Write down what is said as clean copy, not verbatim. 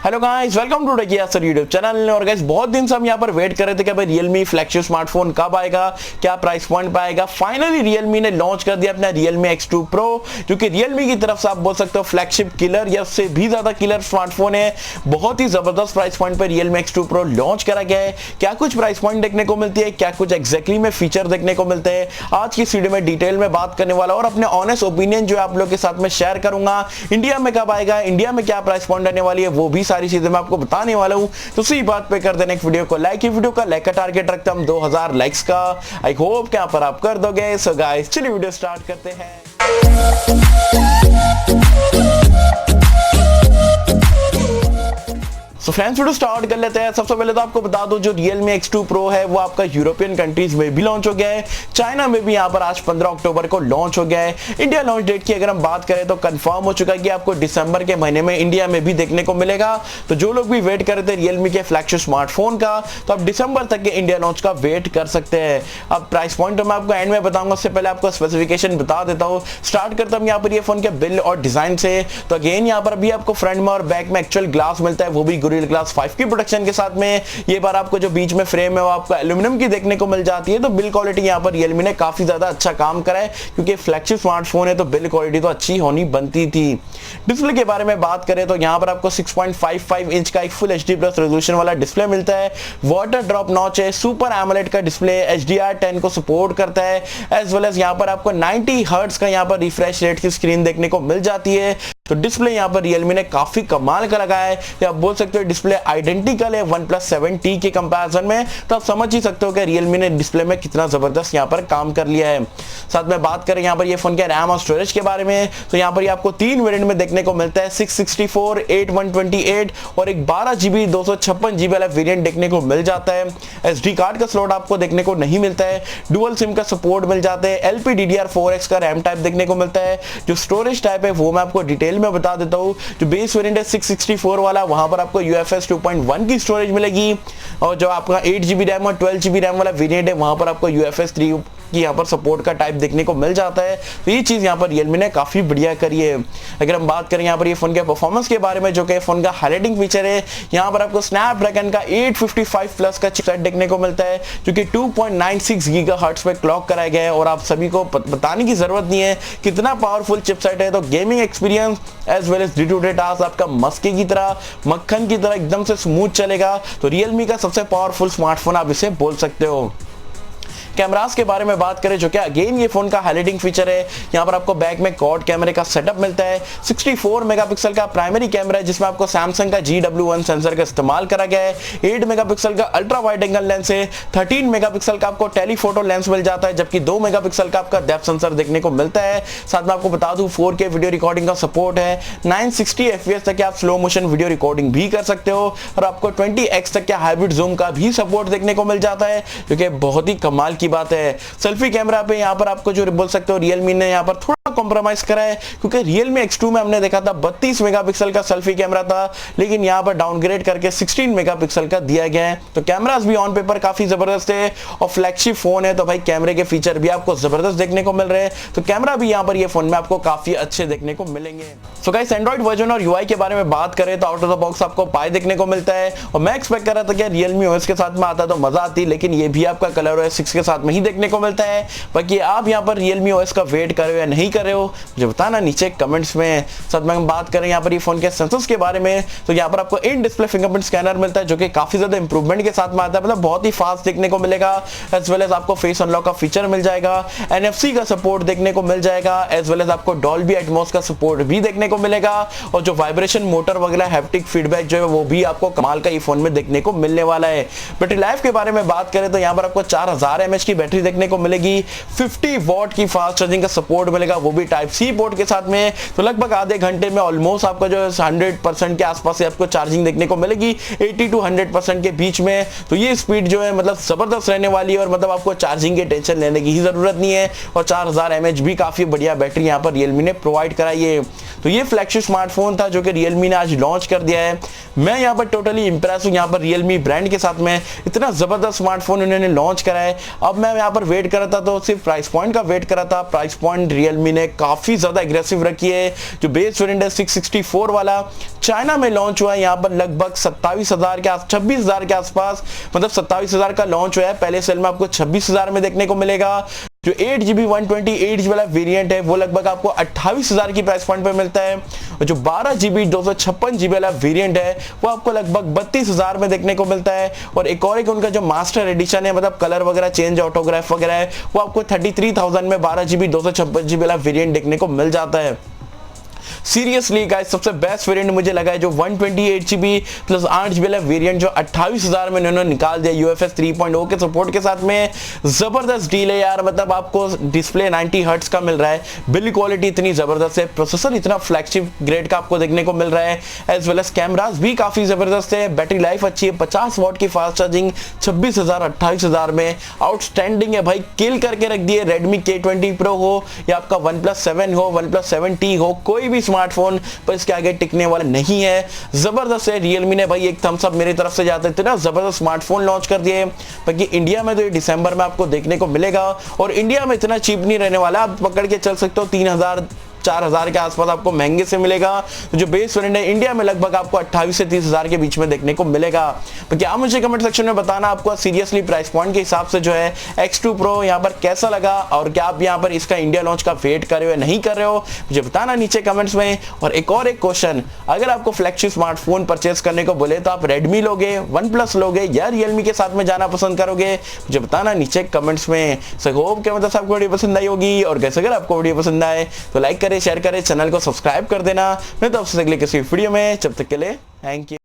Hello guys, welcome to techie Yasar YouTube channel. और guys बहुत दिन से हम यहाँ पर वेट कर रहे थे कि भाई Realme फ्लैगशिप स्मार्टफोन कब आएगा, क्या प्राइस पॉइंट पे आएगा। फाइनली Realme ने लॉन्च कर दिया अपना Realme X2 Pro, जो कि Realme की तरफ से आप बोल सकते हो फ्लैगशिप किलर या उससे भी ज्यादा किलर स्मार्टफोन है। बहुत ही जबरदस्त प्राइस पॉइंट पे Realme X2 Pro लॉन्च करा गया है। क्या कुछ प्राइस पॉइंट देखने को मिलती है, क्या कुछ एग्जैक्टली में फीचर देखने को मिलते हैं, आज की इस वीडियो में डिटेल में बात करने वाला और अपने ऑनेस्ट ओपिनियन जो आप लोग के साथ में शेयर करूंगा। इंडिया में कब आएगा, इंडिया में क्या प्राइस पॉइंट आने वाली है, वो भी सारी चीजें मैं आपको बताने वाला हूं। तो उसी बात पे कर देने एक वीडियो को लाइक। वीडियो का लाइक का टारगेट रखता हूं 2000 लाइक्स का। आई होप कि यहाँ पर आप कर दोगे। सो गाइस चलिए वीडियो स्टार्ट करते हैं। तो फ्रेंड्स वीडियो स्टार्ट कर लेते हैं। सबसे पहले तो आपको बता दो जो Realme X2 Pro है वो आपका यूरोपियन कंट्रीज में भी लॉन्च हो गया है, चाइना में भी यहाँ पर आज 15 अक्टूबर को लॉन्च हो गया है। इंडिया लॉन्च डेट की अगर हम बात करें तो कंफर्म हो चुका है कि आपको दिसंबर के महीने में इंडिया में भी देखने को मिलेगा। तो जो लोग भी वेट कर रहे थे Realme के फ्लैगशिप स्मार्टफोन का, तो आप दिसंबर तक के इंडिया लॉन्च का वेट कर सकते हैं। अब प्राइस पॉइंट तो मैं आपको एंड में बताऊंगा, उससे पहले आपको स्पेसिफिकेशन बता देता हूँ। स्टार्ट करता हूँ यहाँ पर ये फोन के बिल और डिजाइन से। तो अगेन यहाँ पर भी आपको फ्रंट में और बैक में एक्चुअल ग्लास मिलता है, वो भी गोरिल्ला ग्लास 5 की प्रोटेक्शन के साथ में। ये बार आपको जो बीच में फ्रेम है वो आपको एल्यूमिनियम की देखने को मिल जाती है। तो बिल क्वालिटी यहाँ पर Realme ने काफी ज्यादा अच्छा काम करा है, क्योंकि फ्लैगशिप स्मार्टफोन है तो बिल क्वालिटी तो अच्छी होनी बनती थी। डिस्प्ले के बारे में बात करें तो यहाँ पर आपको 6.55 इंच का एक फुल HD प्लस रेजोल्यूशन वाला डिस्प्ले मिलता है। वाटर ड्रॉप नॉच है, सुपर एमोलेड का डिस्प्ले, HDR10 को सपोर्ट करता है। एज वेल एज यहाँ पर आपको 90 हर्ट्ज का यहाँ पर रिफ्रेश रेट की स्क्रीन देखने को मिल जाती है। तो डिस्प्ले यहाँ पर Realme ने काफी कमाल का लगाया है। या आप बोल सकते हो डिस्प्ले आइडेंटिकल है OnePlus 7T के कंपैरिजन में। तो आप समझ ही सकते हो कि Realme ने डिस्प्ले में कितना जबरदस्त यहाँ पर काम कर लिया है। साथ में बात करें यहाँ पर ये फोन के रैम और स्टोरेज के बारे में, तो यहाँ पर ये आपको 3 वेरिएंट में देखने को मिलता है, 664, 8 128 और एक 12GB 256GB वाला वेरिएंट देखने को मिल जाता है। SD कार्ड का स्लॉट आपको देखने को नहीं मिलता है। डुअल सिम का सपोर्ट मिल जाता है। LPDDR4X का रैम टाइप देखने को मिलता है। जो स्टोरेज टाइप है वो मैं आपको डिटेल में बता देता हूं। जो बेस वेरिएंट है 664 वाला, वहां पर आपको UFS 2.1 की स्टोरेज मिलेगी। और जो आपका 8GB रैम और 12GB रैम वाला वेरिएंट है वहां पर आपको UFS 3 की यहाँ पर सपोर्ट का टाइप देखने को मिल जाता है। तो ये चीज यहाँ पर Realme ने काफी बढ़िया करी है। अगर हम बात करें यहाँ पर ये फोन के परफॉर्मेंस के बारे में, जो कि फोन का हाईलाइटिंग फीचर है, यहाँ पर आपको स्नैपड्रैगन का 855 प्लस का चिपसेट देखने को मिलता है, जो कि 2.96 गीगाहर्ट्ज पे क्लॉक कराया गया है। और आप सभी को बताने की जरूरत नहीं है कितना पावरफुल चिपसेट है। तो gaming experience as well as day to day task आपका मस्के की तरह, मक्खन की तरह एकदम से स्मूथ चलेगा। तो Realme का सबसे पावरफुल स्मार्टफोन आप इसे बोल सकते हो। कैमरास के बारे में बात करें, जो कि अगेन ये फोन का हाईलाइटिंग फीचर है, यहाँ पर आपको बैक में क्वाड कैमरे का सेटअप मिलता है। 64 मेगापिक्सल का प्राइमरी कैमरा है, जिसमें आपको सैमसंग का GW1 सेंसर का इस्तेमाल करा गया है। 8 मेगापिक्सल का अल्ट्रा वाइड एंगल लेंस है। 13 मेगापिक्सल का आपको टेलीफोटो लेंस मिल जाता है, जबकि 2 मेगापिक्सल का आपका डेप्थ सेंसर देखने को मिलता है। साथ में आपको बता दूं 4K वीडियो रिकॉर्डिंग का सपोर्ट है। 960 FPS तक आप स्लो मोशन वीडियो रिकॉर्डिंग भी कर सकते हो। और आपको 20x तक के हाइब्रिड जूम का भी सपोर्ट देखने को मिल जाता है, जो कि बहुत ही कमाल की बात है। सेल्फी कैमरा पे यहाँ पर आपको जो बोल सकते हो Realme ने यहाँ पर थोड़ा कॉम्प्रोमाइज करा है, क्योंकि Realme X2 में हमने देखा था 32 मेगापिक्सल का सेल्फी कैमरा था, लेकिन यहाँ पर डाउनग्रेड करके 16 मेगापिक्सल का दिया गया है। तो कैमरास भी ऑन पेपर काफी जबरदस्त है और फ्लैगशिप फोन है, तो भाई कैमरे के फीचर भी आपको जबरदस्त देखने को मिल रहे हैं। तो कैमरा भी यहाँ पर ये फोन में आपको काफी अच्छे देखने को मिलेंगे। सो गाइस एंड्रॉइड वर्जन और UI के बारे में बात करें तो आउट ऑफ द बॉक्स आपको पाई देखने को मिलता है। और मैं एक्सपेक्ट कर रहा था कि Realme OS के साथ में आता तो मजा आती, लेकिन ये भी आपका ColorOS 6 के साथ में ही देखने को मिलता है। बाकी आप यहाँ पर Realme OS का वेट कर रहे हो या नहीं कर रहे हो, मुझे बताना नीचे कमेंट्स में। साथ में हम बात करें यहाँ पर ये फोन के सेंसर्स के बारे में, तो यहाँ पर आपको इन डिस्प्ले फिंगरप्रिंट स्कैनर मिलता है, जो कि काफी ज्यादा इंप्रूवमेंट के साथ में आता है, मतलब बहुत ही फास्ट देखने को मिलेगा। एज वेल एज आपको फेस अनलॉक का फीचर मिल जाएगा, NFC का सपोर्ट देखने को मिल जाएगा, एज वेल एज आपको डॉल्बी एटमॉस का सपोर्ट भी देखने को मिलेगा। और जो वाइब्रेशन मोटर वगैरह हैप्टिक फीडबैक जो है वो भी आपको कमाल का ये फोन में देखने को मिलने वाला है। बैटरी लाइफ के बारे में बात करें तो यहाँ पर आपको 4000 mAh की बैटरी देखने को मिलेगी। 50 वॉट की फास्ट चार्जिंग का सपोर्ट मिलेगा, वो भी टाइप C पोर्ट के साथ में। तो लगभग आधे घंटे में ऑलमोस्ट आपका जो 100% के आसपास से आपको चार्जिंग देखने को मिलेगी, 80 to 100% के बीच में। तो ये स्पीड जो है मतलब जबरदस्त रहने वाली है, और मतलब आपको चार्जिंग की टेंशन लेने की ही जरूरत नहीं है। और 4000 mAh भी काफी बढ़िया बैटरी यहाँ पर Realme ने प्रोवाइड कराई है। तो ये फ्लैगशिप स्मार्टफोन था जो कि Realme ने आज लॉन्च कर दिया है। मैं यहाँ पर टोटली इंप्रेस हूँ यहाँ पर Realme ब्रांड के साथ में। इतना जबरदस्त स्मार्टफोन उन्होंने लॉन्च करा है। अब मैं यहाँ पर वेट कर रहा था तो सिर्फ प्राइस पॉइंट का वेट कर रहा था। प्राइस पॉइंट Realme ने काफी ज्यादा एग्रेसिव रखी है। जो बेस वेरिएंट है 664 वाला चाइना में लॉन्च हुआ है यहाँ पर लगभग 26,000 के आसपास, मतलब 27,000 का लॉन्च हुआ है। पहले सेल में आपको 26,000 में देखने को मिलेगा। जो 8GB 128GB वाला वेरिएंट है वो लगभग आपको 28,000 की प्राइस पॉइंट पे मिलता है। और जो 12GB 256GB वाला वेरिएंट है वो आपको लगभग 32,000 में देखने को मिलता है। और एक उनका जो मास्टर एडिशन है, मतलब कलर वगैरह चेंज, ऑटोग्राफ वगैरह है, वो आपको 33,000 में 12GB 256GB वाला वेरिएंट देखने को मिल जाता है। सीरियसली गाइस सबसे बेस्ट वेरिएंट मुझे लगा है जो 128GB प्लस 8GB वाला वेरिएंट जो 28,000 में इन्होंने निकाल दिया UFS 3.0 के सपोर्ट के साथ में। जबरदस्त डील है यार, मतलब आपको डिस्प्ले 90 हर्ट्ज का मिल रहा है, बिल्ड क्वालिटी इतनी जबरदस्त है, प्रोसेसर इतना फ्लैगशिप ग्रेड का आपको देखने को मिल रहा है, एज वेल एज कैमरास भी काफी जबरदस्त है, बैटरी लाइफ अच्छी है, 50 वॉट की फास्ट चार्जिंग 26,000 28,000 में आउटस्टैंडिंग है भाई। किल करके रख दिए। Redmi K20 Pro हो या आपका OnePlus 7 हो, OnePlus 7T हो, कोई भी स्मार्टफोन पर इसके आगे टिकने वाला नहीं है। जबरदस्त है। Realme ने भाई एक थम्स अप मेरी तरफ से जाते थे ना, जबरदस्त स्मार्टफोन लॉन्च कर दिए। बाकी इंडिया में तो ये दिसंबर में आपको देखने को मिलेगा और इंडिया में इतना चीप नहीं रहने वाला, आप पकड़ के चल सकते हो 3,000 4,000 के आसपास आपको महंगे से मिलेगा। तो जो बेस वेरिएंट है इंडिया में लगभग आपको 28 से 30,000 के बीच में देखने को मिलेगा। तो क्या मुझे कमेंट सेक्शन में बताना आपको सीरियसली प्राइस पॉइंट के हिसाब से जो है X2 Pro यहाँ पर कैसा लगा, और क्या आप यहाँ पर इसका इंडिया लॉन्च का वेट कर रहे हो या नहीं कर रहे हो, मुझे बताना नीचे कमेंट्स में। और एक क्वेश्चन, अगर आपको फ्लैगशिप स्मार्टफोन परचेस करने को बोले तो आप Redmi लोगे, OnePlus लोगे या Realme के साथ में जाना पसंद करोगे, मुझे बताना नीचे कमेंट्स में। सो होप के मतलब आपको वीडियो पसंद आई होगी, और कैसे अगर आपको वीडियो पसंद आए तो लाइक करें, शेयर करें, चैनल को सब्सक्राइब कर देना। मैं तो आपसे अगले किसी वीडियो में, जब तक के लिए थैंक यू।